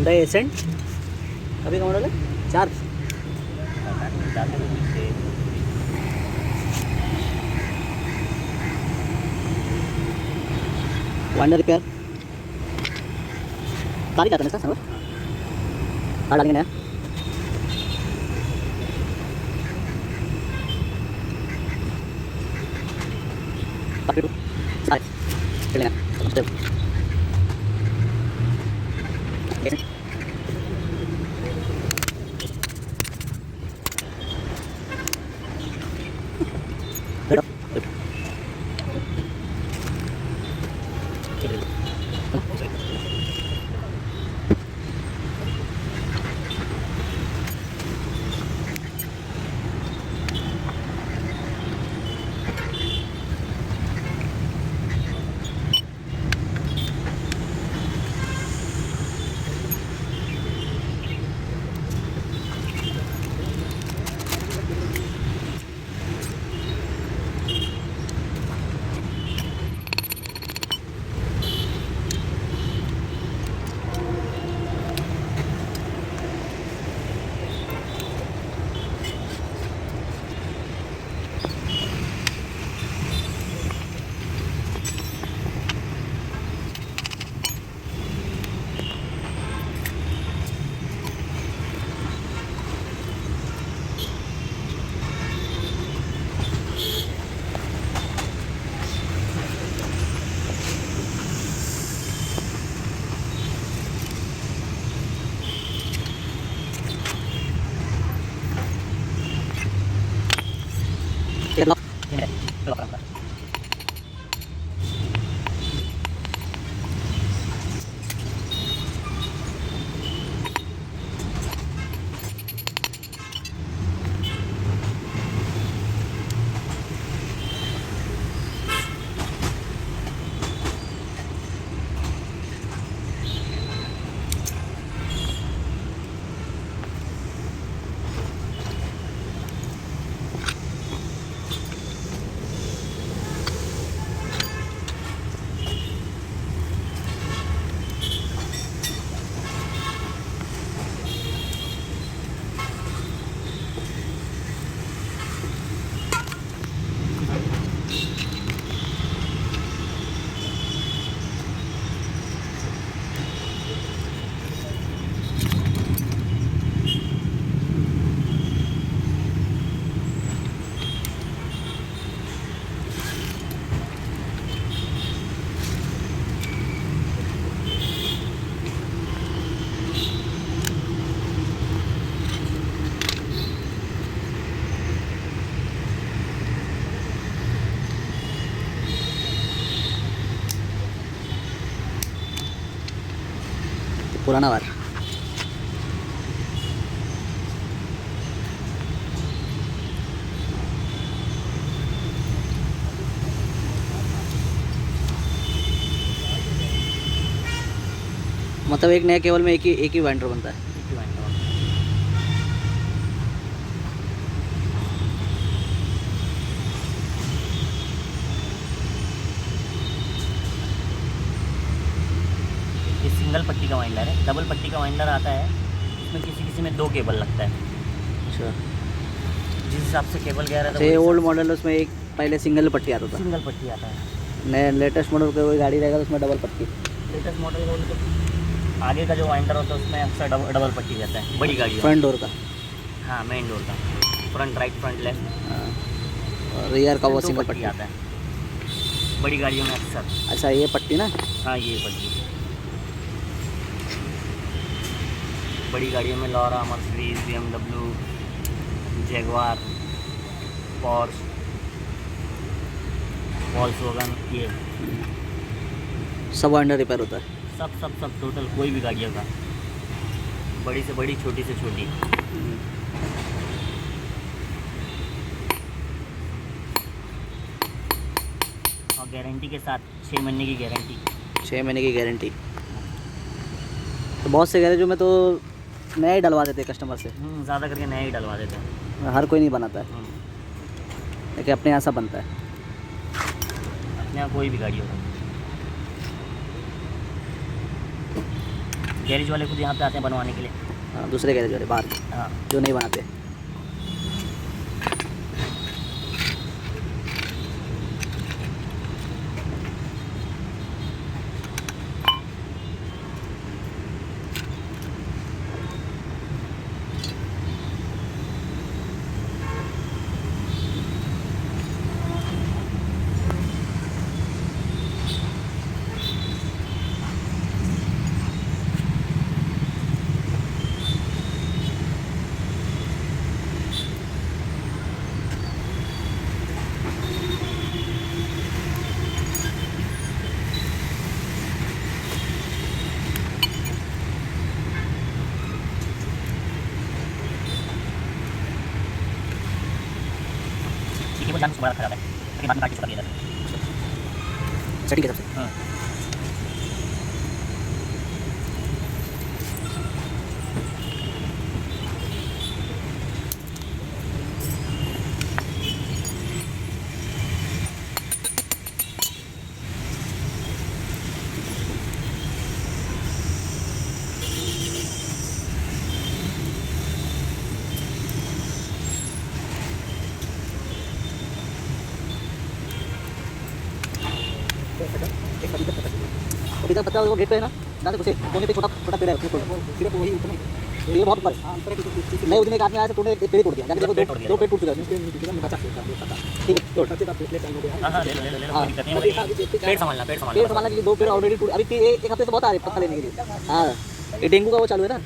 Hyundai accent अभी का model है 4 वाइंडर रिपेयर गाड़ी जाता है ना सर कार डालेंगे नया पुराना वार मतलब एक नया केबल में एक ही वाइंडर बनता है। ये सिंगल पट्टी का वाइंडर है, डबल पट्टी का वाइंडर आता है, इसमें किसी में 2 केबल लगता है। अच्छा, जिस हिसाब से केबल गया रहता ये ओल्ड मॉडल उसमें एक पहले सिंगल पट्टी आता था, सिंगल पट्टी आता है। नए लेटेस्ट मॉडल का कोई गाड़ी रहेगा तो उसमें डबल पट्टी। लेटेस्ट मॉडल बोले तो आगे का जो वाइंडर होता है उसमें अक्सर डबल पट्टी रहता है, बड़ी गाड़ी फ्रंट डोर का। हाँ, मेन डोर का, फ्रंट राइट फ्रंट लेफ्ट। हाँ, और रियर का वो सिंगल पट्टी आता है बड़ी गाड़ियों में अक्सर। अच्छा, ये पट्टी ना? हाँ, ये पट्टी बड़ी गाड़ियों में Laura, Mercedes, BMW, Jaguar, Porsche, Volkswagen, ये सब वाइंडर रिपेयर होता है। सब टोटल कोई भी गाड़ियों का, बड़ी से बड़ी, छोटी से छोटी। और गारंटी के साथ 6 महीने की गारंटी। 6 महीने की गारंटी। तो बहुत से गैरेजों में तो नया ही डलवा देते हैं कस्टमर से। ज़्यादा करके नया ही डलवा देते हैं, हर कोई नहीं बनाता है, लेकिन अपने यहाँ सब बनता है। अपने यहाँ कोई भी गाड़ी होगा। गैरेज वाले खुद यहाँ पे आते हैं बनवाने के लिए। हाँ, दूसरे गैरेज वाले बाहर हाँ जो नहीं बनाते। ठीक है, वो जान सुबह रखा जाता है लेकिन बाद में काट के दिया जाता है। सेटिंग के हिसाब से। हाँ पपीता पत्ता वो गेट पे है ना, जहाँ से घुसे कोने पे छोटा छोटा पेड़ है, उसमें तोड़। सिर्फ वही ऊपर में तो ये बहुत ऊपर है। मैं उस दिन एक आदमी आया था, तूने एक पेड़ तोड़ दिया, जाके देखो दो पेड़ टूट चुका है। ठीक है, तोड़। हाँ हाँ, ले लो ले लो ले लो, हाँ। कोई दिक्कत नहीं है। वो पेड़ संभालना पेड़ पेड़ संभालना। संभालने के लिए 2 पेड़ ऑलरेडी टूट, अभी एक हफ्ते से बहुत आ रहे पत्ता लेने के लिए। हाँ, ये डेंगू का वो चालू है ना।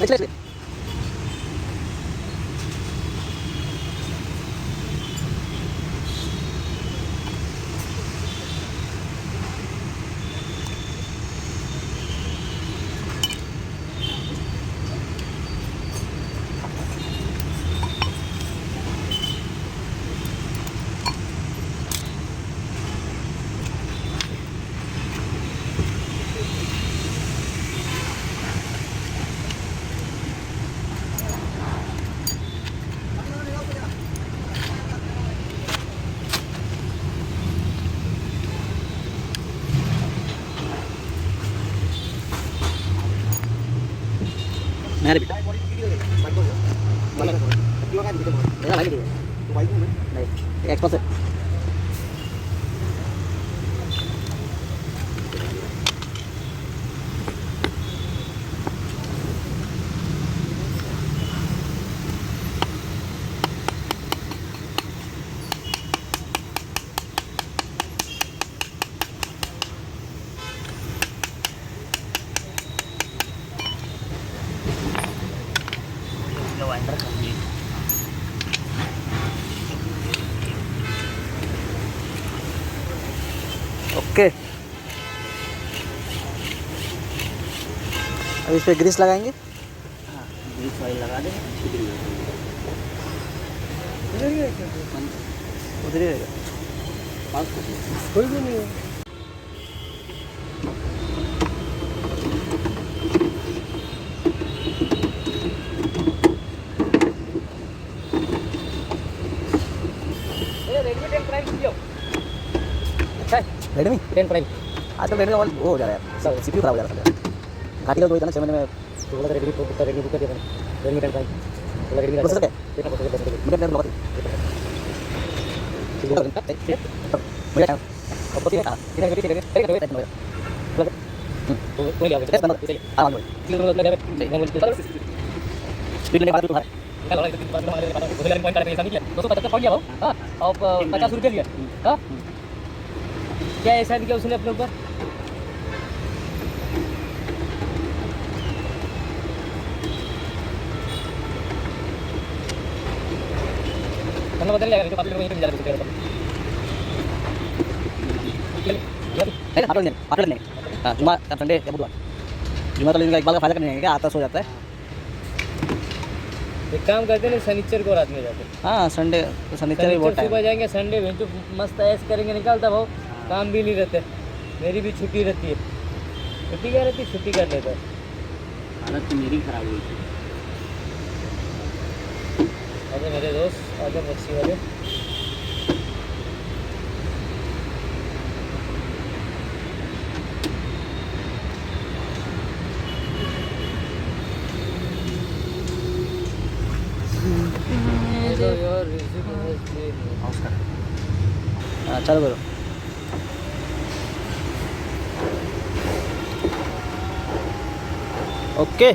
चले मेरे बेटा मेरा भाई नहीं एक्सप्रेस है। ओके, अब इस पे ग्रीस लगाएंगे। हाँ ग्रीस ऑयल लगा दें। उधर ही रहेगा। कोई भी नहीं है। रेडमी टेन प्राइम आजकल रेडमी का वो हो जा रहा है यार, सीपीयू खराब हो जा रहा है। घाटी का तो इतना 6 महीने में थोड़ा सा रेडमी बुक कर दिया मैंने, रेडमी 10 प्राइम थोड़ा रेडमी प्रोसेसर क्या है? कितना प्रोसेसर बस मुझे अपने ब्लॉक मुझे क्या अब तो कितना कोई आ गया चलिए आराम से किलो मतलब है स्पीड लेने के बाद तो क्या लगा इतनी बात हमारे उधर पॉइंट करके ऐसा नहीं किया 275 पॉइंट लिया हो हां और 50 रुपए लिया हां क्या ऐसा किया उसने अपने ऊपर हमने बदल लिया जो काफी लोग यहीं पे जा रहे थे नहीं आटो नहीं हाँ जुमा संडे या बुधवार जुमा तो लेने का एक बार का फायदा करने है क्या आता सो जाता है। एक काम करते हैं शनिचर को रात में जाते हैं हाँ संडे तो शनिचर भी बहुत टाइम सुबह जाएंगे संडे में तो मस्त ऐश करेंगे निकालता भाव काम भी नहीं रहते मेरी भी छुट्टी रहती है छुट्टी क्या रहती है छुट्टी कर लेता है हालत तो मेरी खराब हुई थी। आजा मेरे दोस्त आजा मच्छी वाले हाँ चलो करो ओके।